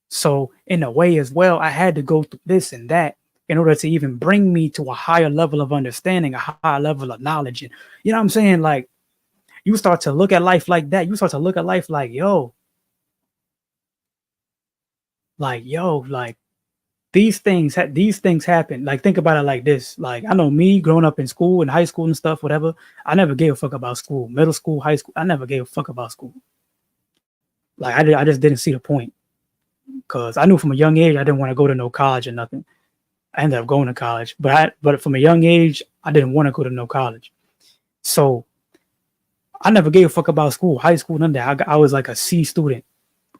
So in a way as well, I had to go through this and that in order to even bring me to a higher level of understanding, a higher level of knowledge. And you know what I'm saying? Like, you start to look at life like that. You start to look at life like, like these things happen. Like, think about it like this. Like, I know me growing up in school and high school and stuff, whatever. I never gave a fuck about school, middle school, high school. I never gave a fuck about school. Like, I just didn't see the point, because I knew from a young age I didn't want to go to no college or nothing. I ended up going to college, but from a young age I didn't want to go to no college. So I never gave a fuck about school, high school, none of that. I was like a C student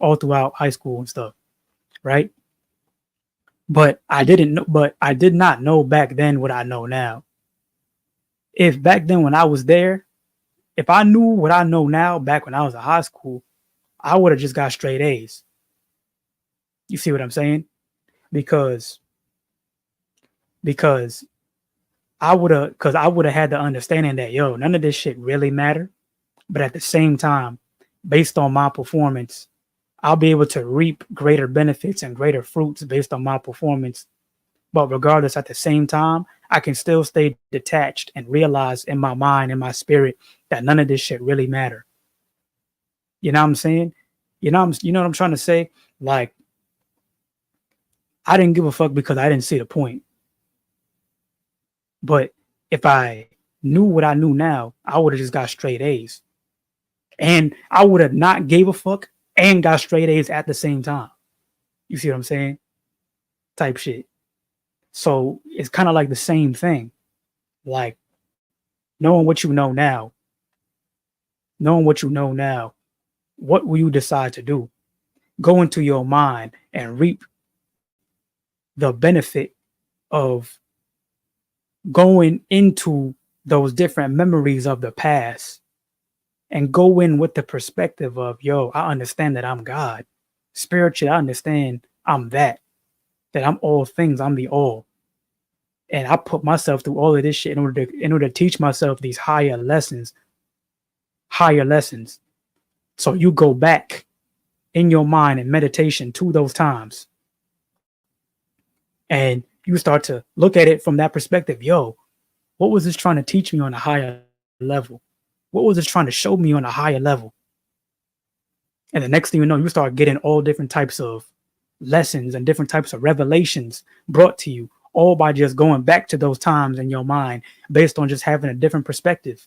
all throughout high school and stuff, right? But I did not know back then what I know now. If back then when I was there, if I knew what I know now back when I was in high school, I would have just got straight A's. You see what I'm saying? Because I would have had the understanding that, none of this shit really matter. But at the same time, based on my performance, I'll be able to reap greater benefits and greater fruits based on my performance. But regardless, at the same time, I can still stay detached and realize in my mind, in my spirit, that none of this shit really matter. You know what I'm saying? You know what I'm trying to say? Like, I didn't give a fuck because I didn't see the point. But if I knew what I knew now, I would have just got straight A's. And I would have not gave a fuck and got straight A's at the same time. You see what I'm saying? Type shit. So it's kind of like the same thing. Like, knowing what you know now, what will you decide to do? Go into your mind and reap the benefit of going into those different memories of the past, and go in with the perspective of, I understand that I'm God. Spiritually, I understand I'm that I'm all things, I'm the all. And I put myself through all of this shit in order to teach myself these higher lessons. So you go back in your mind and meditation to those times, and you start to look at it from that perspective. What was this trying to teach me on a higher level? What was this trying to show me on a higher level? And the next thing you know, you start getting all different types of lessons and different types of revelations brought to you, all by just going back to those times in your mind based on just having a different perspective.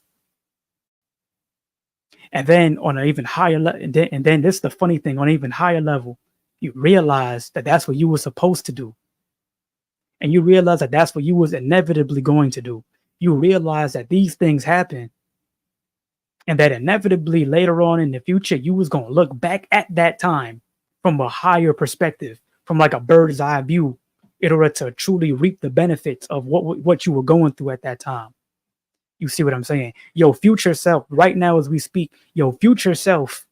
And then on an even higher level, and then this is the funny thing, on an even higher level, you realize that that's what you were supposed to do. And you realize that that's what you was inevitably going to do. You realize that these things happen, and that inevitably later on in the future, you was going to look back at that time from a higher perspective, from like a bird's eye view, in order to truly reap the benefits of what you were going through at that time. You see what I'm saying? Your future self, right now as we speak, your future self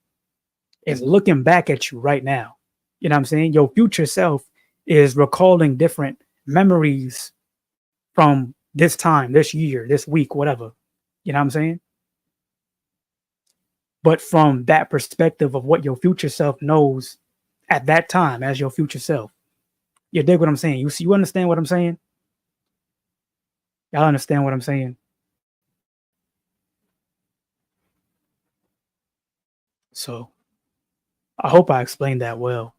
is looking back at you right now. You know what I'm saying? Your future self is recalling different memories from this time, this year, this week, whatever. You know what I'm saying? But from that perspective of what your future self knows at that time as your future self. You dig what I'm saying? You understand what I'm saying? Y'all understand what I'm saying? So I hope I explained that well.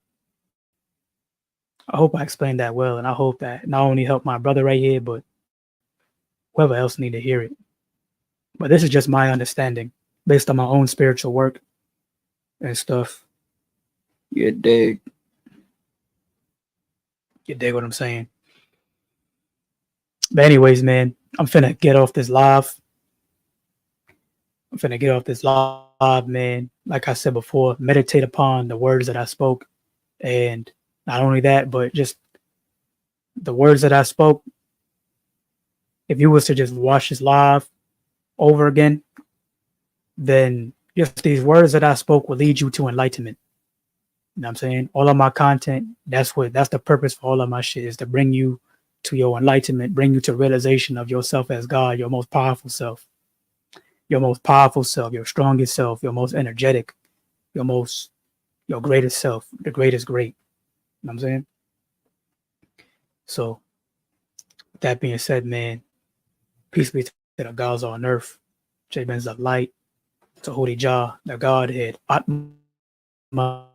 I hope I explained that well, and I hope that not only helped my brother right here, but whoever else need to hear it. But this is just my understanding based on my own spiritual work and stuff. You dig? You dig what I'm saying? But anyways, man, I'm finna get off this live. Man. Like I said before, meditate upon the words that I spoke. And not only that, but just the words that I spoke. If you was to just watch this live over again, then just these words that I spoke will lead you to enlightenment. You know what I'm saying? All of my content, that's the purpose for all of my shit, is to bring you to your enlightenment, bring you to realization of yourself as God, your most powerful self, your strongest self, your most energetic, your greatest self, the greatest great. You know what I'm saying? So with that being said, man, peace be to the gods on earth, J-Ben's of light, to Holy Jah, the Godhead, Atma